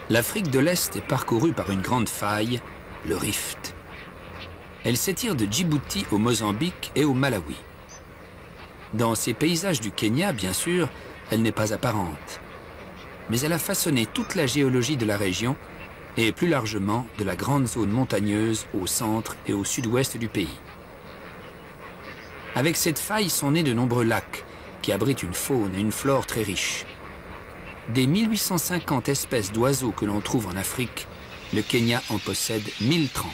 L'Afrique de l'Est est parcourue par une grande faille, le Rift. Elle s'étire de Djibouti au Mozambique et au Malawi. Dans ces paysages du Kenya, bien sûr, elle n'est pas apparente. Mais elle a façonné toute la géologie de la région et plus largement de la grande zone montagneuse au centre et au sud-ouest du pays. Avec cette faille sont nés de nombreux lacs qui abritent une faune et une flore très riches. Des 1850 espèces d'oiseaux que l'on trouve en Afrique, le Kenya en possède 1030.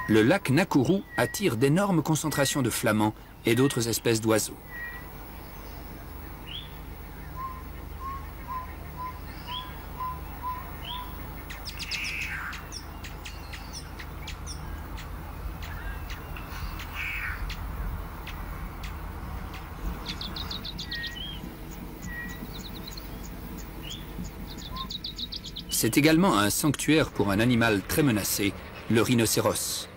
Le lac Nakuru attire d'énormes concentrations de flamants et d'autres espèces d'oiseaux. C'est également un sanctuaire pour un animal très menacé, le rhinocéros.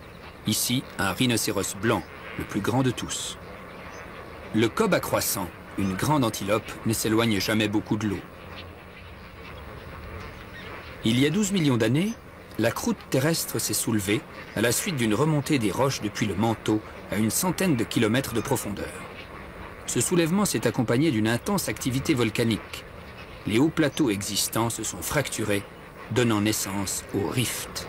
Ici, un rhinocéros blanc, le plus grand de tous. Le cob à croissant, une grande antilope, ne s'éloigne jamais beaucoup de l'eau. Il y a 12 millions d'années, la croûte terrestre s'est soulevée à la suite d'une remontée des roches depuis le manteau à une centaine de kilomètres de profondeur. Ce soulèvement s'est accompagné d'une intense activité volcanique. Les hauts plateaux existants se sont fracturés, donnant naissance au rift.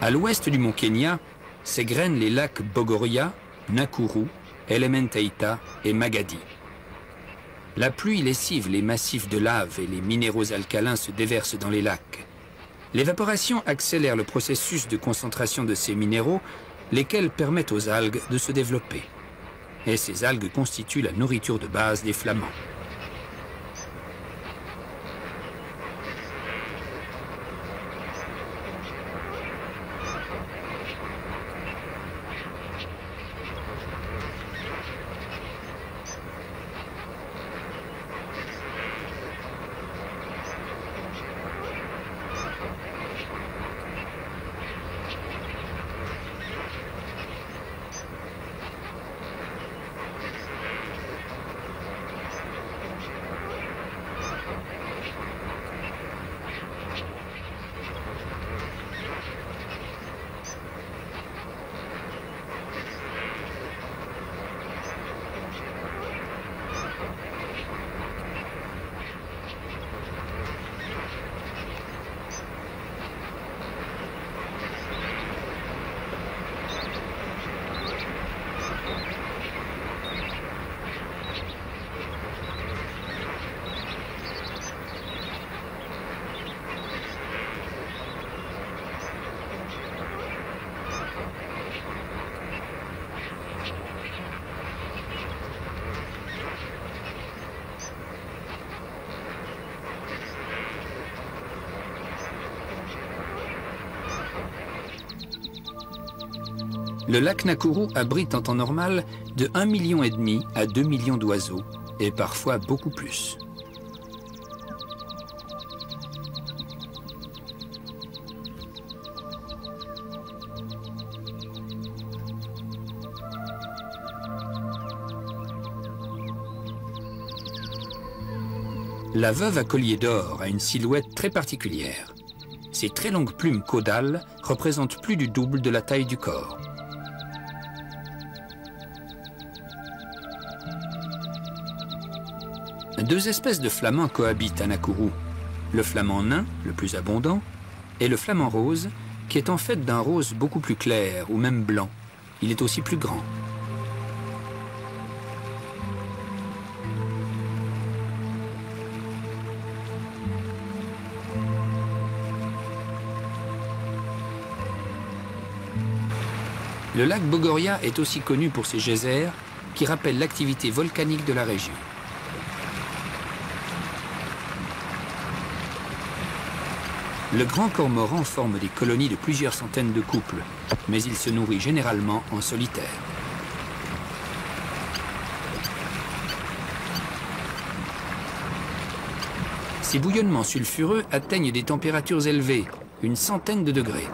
À l'ouest du mont Kenya, s'égrènent les lacs Bogoria, Nakuru, Elementaita et Magadi. La pluie lessive les massifs de lave et les minéraux alcalins se déversent dans les lacs. L'évaporation accélère le processus de concentration de ces minéraux, lesquels permettent aux algues de se développer. Et ces algues constituent la nourriture de base des flamands. Le lac Nakuru abrite en temps normal de 1,5 million à 2 millions d'oiseaux, et parfois beaucoup plus. La veuve à collier d'or a une silhouette très particulière. Ses très longues plumes caudales représentent plus du double de la taille du corps. Deux espèces de flamands cohabitent à Nakuru. Le flamand nain, le plus abondant, et le flamand rose, qui est en fait d'un rose beaucoup plus clair ou même blanc. Il est aussi plus grand. Le lac Bogoria est aussi connu pour ses geysers qui rappellent l'activité volcanique de la région. Le grand cormoran forme des colonies de plusieurs centaines de couples, mais il se nourrit généralement en solitaire. Ces bouillonnements sulfureux atteignent des températures élevées, une centaine de degrés.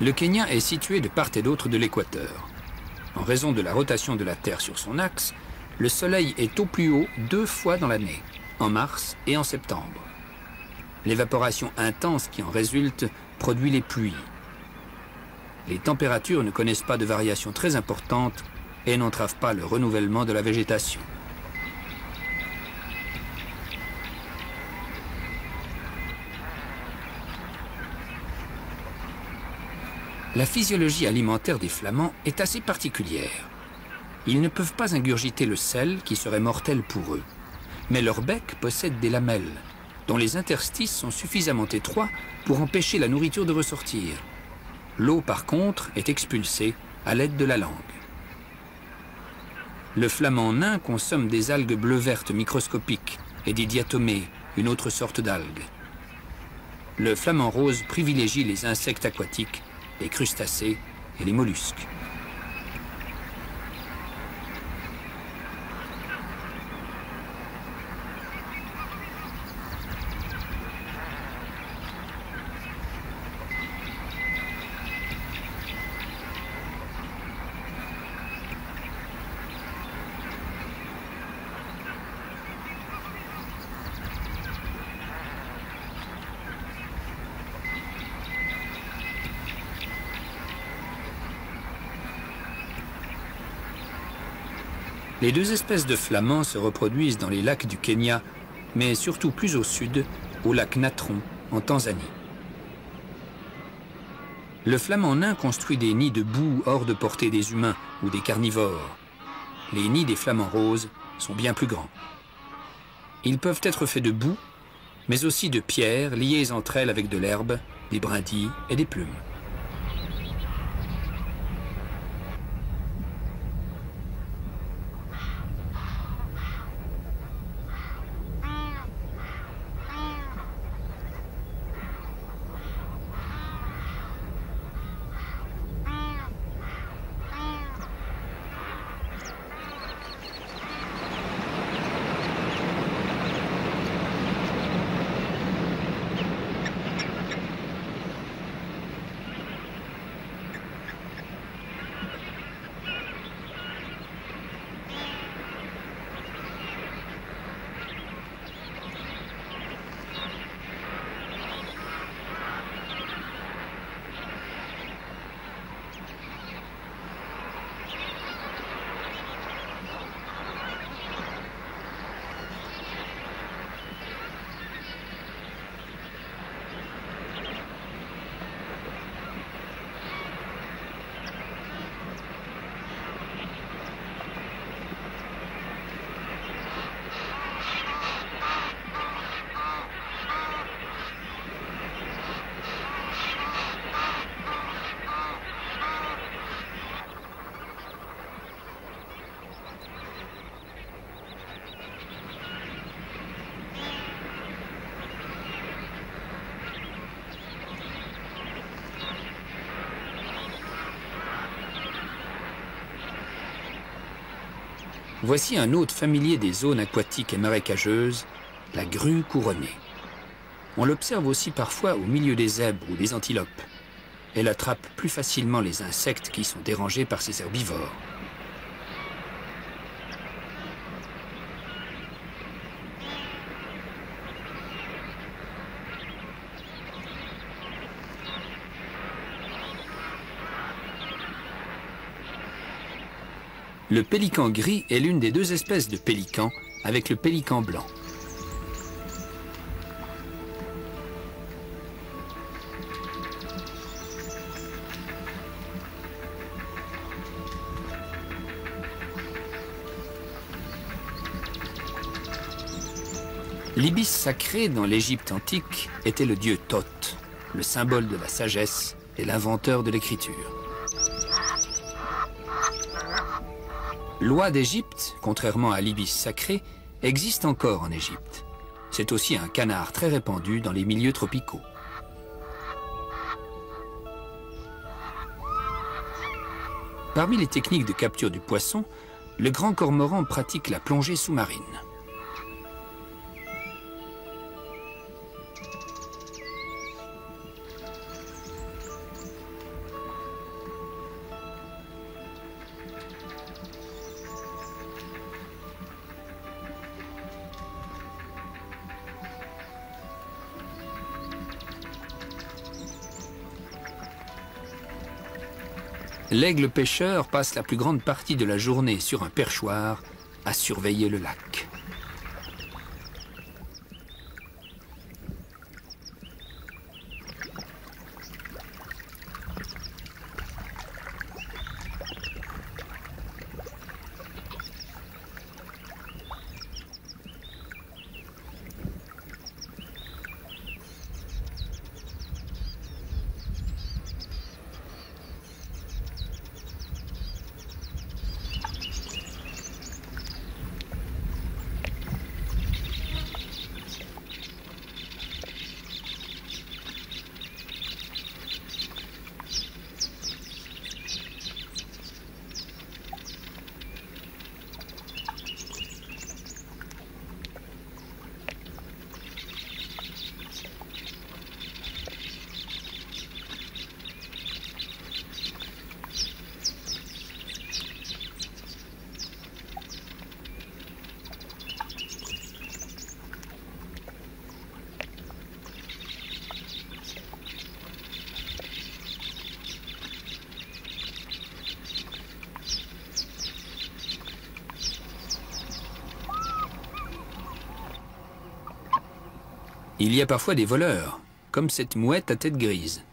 Le Kenya est situé de part et d'autre de l'équateur. En raison de la rotation de la Terre sur son axe, le Soleil est au plus haut 2 fois dans l'année, en mars et en septembre. L'évaporation intense qui en résulte produit les pluies. Les températures ne connaissent pas de variations très importantes et n'entravent pas le renouvellement de la végétation. La physiologie alimentaire des flamands est assez particulière. Ils ne peuvent pas ingurgiter le sel qui serait mortel pour eux. Mais leur bec possède des lamelles, dont les interstices sont suffisamment étroits pour empêcher la nourriture de ressortir. L'eau, par contre, est expulsée à l'aide de la langue. Le flamand nain consomme des algues bleu-vertes microscopiques et des diatomées, une autre sorte d'algues. Le flamand rose privilégie les insectes aquatiques, les crustacés et les mollusques. Les deux espèces de flamands se reproduisent dans les lacs du Kenya, mais surtout plus au sud, au lac Natron, en Tanzanie. Le flamand nain construit des nids de boue hors de portée des humains ou des carnivores. Les nids des flamands roses sont bien plus grands. Ils peuvent être faits de boue, mais aussi de pierres liées entre elles avec de l'herbe, des brindilles et des plumes. Voici un hôte familier des zones aquatiques et marécageuses, la grue couronnée. On l'observe aussi parfois au milieu des zèbres ou des antilopes. Elle attrape plus facilement les insectes qui sont dérangés par ces herbivores. Le pélican gris est l'une des deux espèces de pélicans avec le pélican blanc. L'ibis sacré dans l'Égypte antique était le dieu Thoth, le symbole de la sagesse et l'inventeur de l'écriture. L'oie d'Égypte, contrairement à l'ibis sacré, existe encore en Égypte. C'est aussi un canard très répandu dans les milieux tropicaux. Parmi les techniques de capture du poisson, le grand cormoran pratique la plongée sous-marine. L'aigle pêcheur passe la plus grande partie de la journée sur un perchoir à surveiller le lac. Il y a parfois des voleurs, comme cette mouette à tête grise.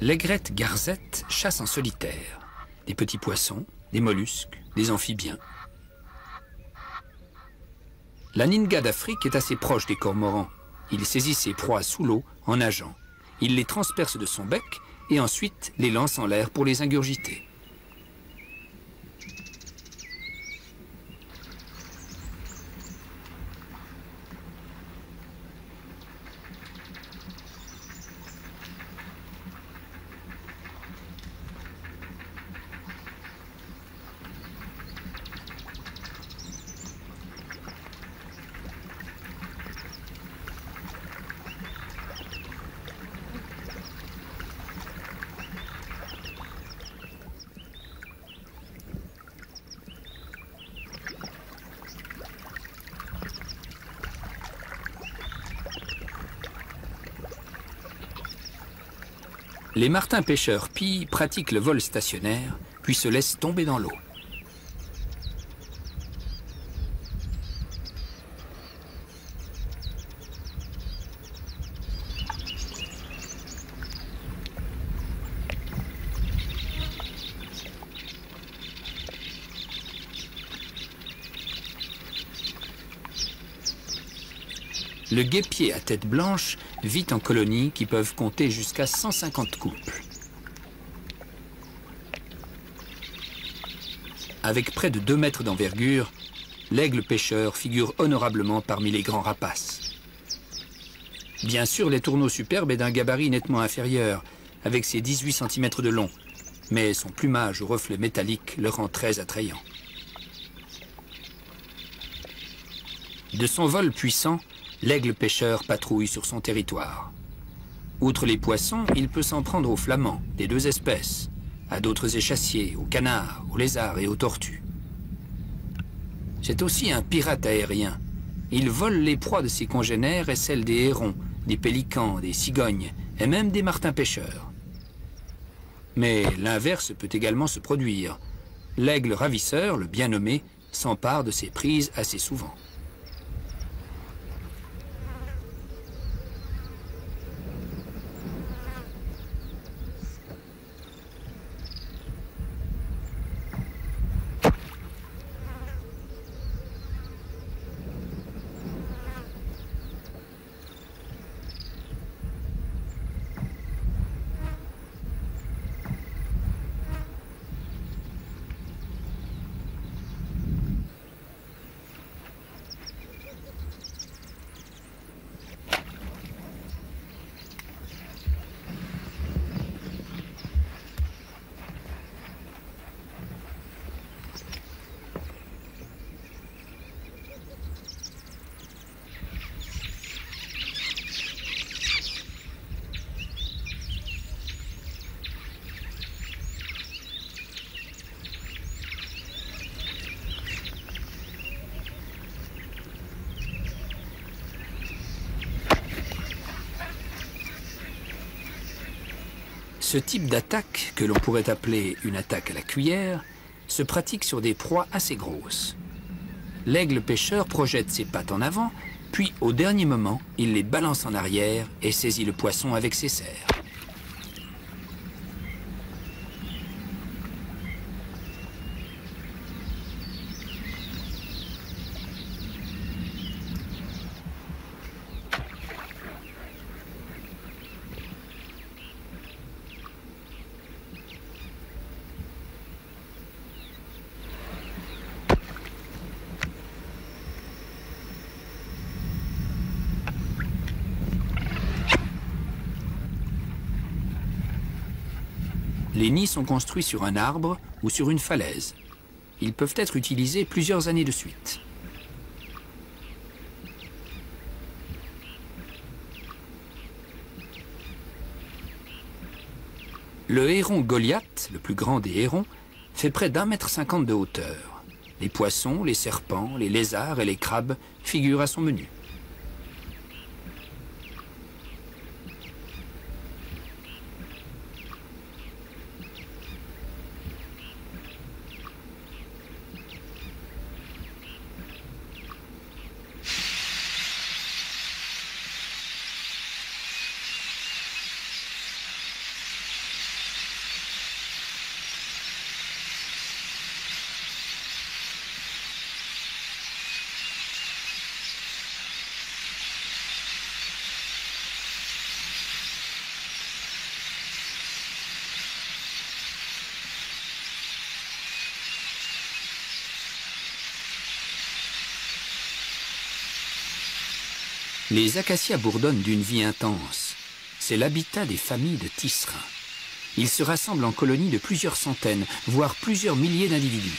L'aigrette garzette chasse en solitaire, des petits poissons, des mollusques, des amphibiens. La ninga d'Afrique est assez proche des cormorans. Il saisit ses proies sous l'eau en nageant. Il les transperce de son bec et ensuite les lance en l'air pour les ingurgiter. Les martins pêcheurs pie pratiquent le vol stationnaire, puis se laissent tomber dans l'eau. Le guêpier à tête blanche vit en colonies qui peuvent compter jusqu'à 150 couples. Avec près de 2 mètres d'envergure, l'aigle pêcheur figure honorablement parmi les grands rapaces. Bien sûr, les tourneaux superbes est d'un gabarit nettement inférieur, avec ses 18 cm de long, mais son plumage aux reflets métalliques le rend très attrayant. De son vol puissant, l'aigle pêcheur patrouille sur son territoire. Outre les poissons, il peut s'en prendre aux flamands, des 2 espèces, à d'autres échassiers, aux canards, aux lézards et aux tortues. C'est aussi un pirate aérien. Il vole les proies de ses congénères et celles des hérons, des pélicans, des cigognes et même des martins pêcheurs. Mais l'inverse peut également se produire. L'aigle ravisseur, le bien nommé, s'empare de ses prises assez souvent. Ce type d'attaque, que l'on pourrait appeler une attaque à la cuillère, se pratique sur des proies assez grosses. L'aigle pêcheur projette ses pattes en avant, puis au dernier moment, il les balance en arrière et saisit le poisson avec ses serres. Les nids sont construits sur un arbre ou sur une falaise. Ils peuvent être utilisés plusieurs années de suite. Le héron Goliath, le plus grand des hérons, fait près d'1,50 m de hauteur. Les poissons, les serpents, les lézards et les crabes figurent à son menu. Les acacias bourdonnent d'une vie intense. C'est l'habitat des familles de tisserins. Ils se rassemblent en colonies de plusieurs centaines, voire plusieurs milliers d'individus.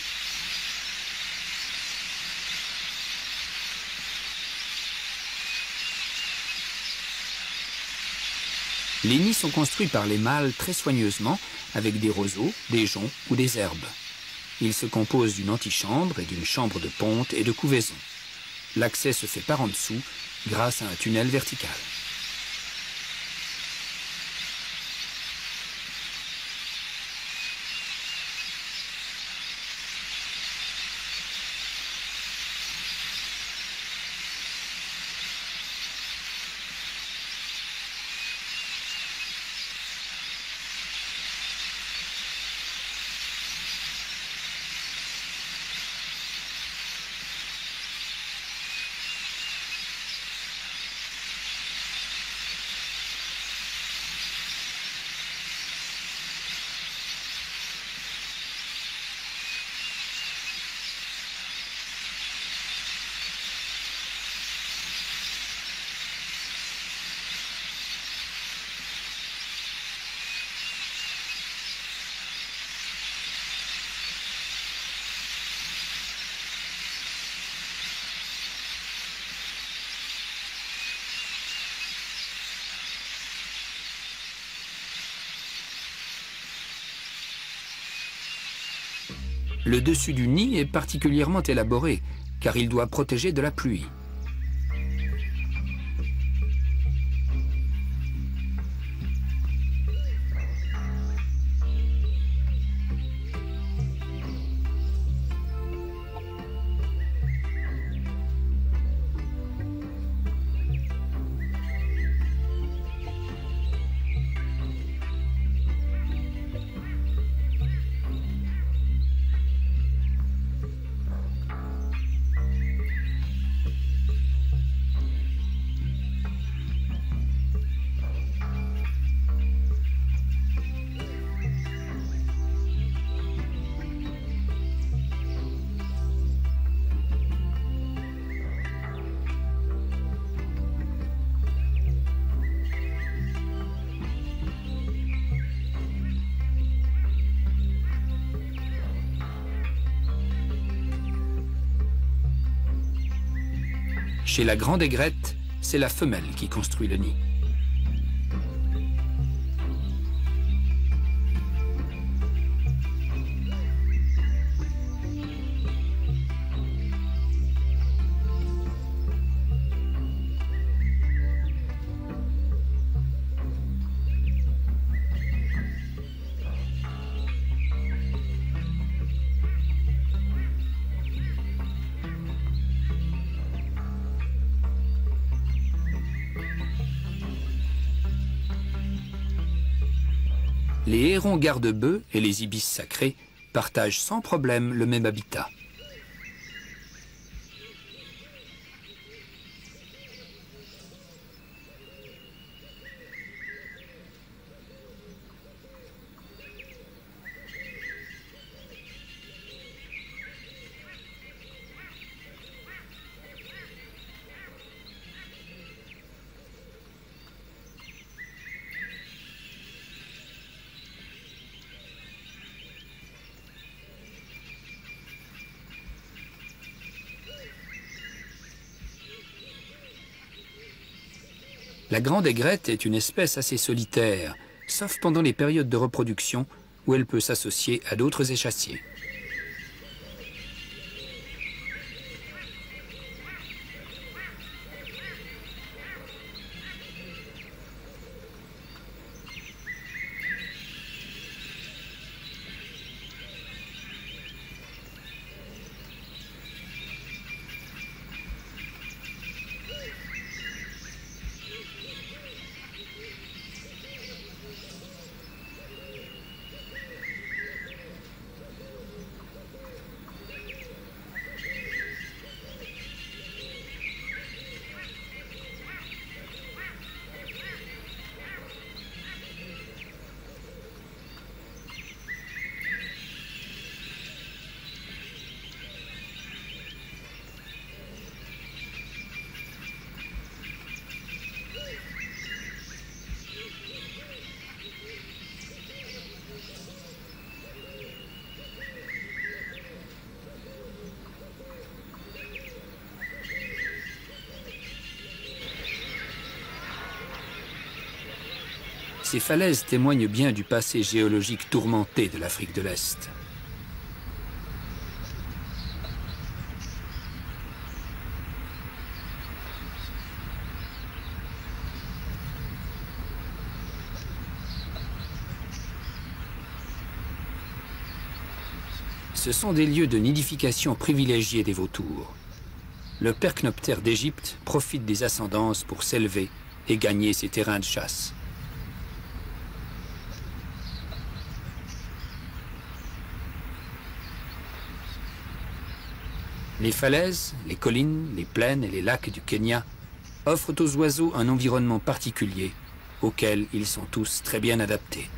Les nids sont construits par les mâles très soigneusement, avec des roseaux, des joncs ou des herbes. Ils se composent d'une antichambre et d'une chambre de ponte et de couvaison. L'accès se fait par en dessous, grâce à un tunnel vertical. Le dessus du nid est particulièrement élaboré, car il doit protéger de la pluie. Chez la grande aigrette, c'est la femelle qui construit le nid. Les hérons garde-bœufs et les ibis sacrés partagent sans problème le même habitat. La grande aigrette est une espèce assez solitaire, sauf pendant les périodes de reproduction où elle peut s'associer à d'autres échassiers. Ces falaises témoignent bien du passé géologique tourmenté de l'Afrique de l'Est. Ce sont des lieux de nidification privilégiés des vautours. Le percnoptère d'Égypte profite des ascendances pour s'élever et gagner ses terrains de chasse. Les falaises, les collines, les plaines et les lacs du Kenya offrent aux oiseaux un environnement particulier auquel ils sont tous très bien adaptés.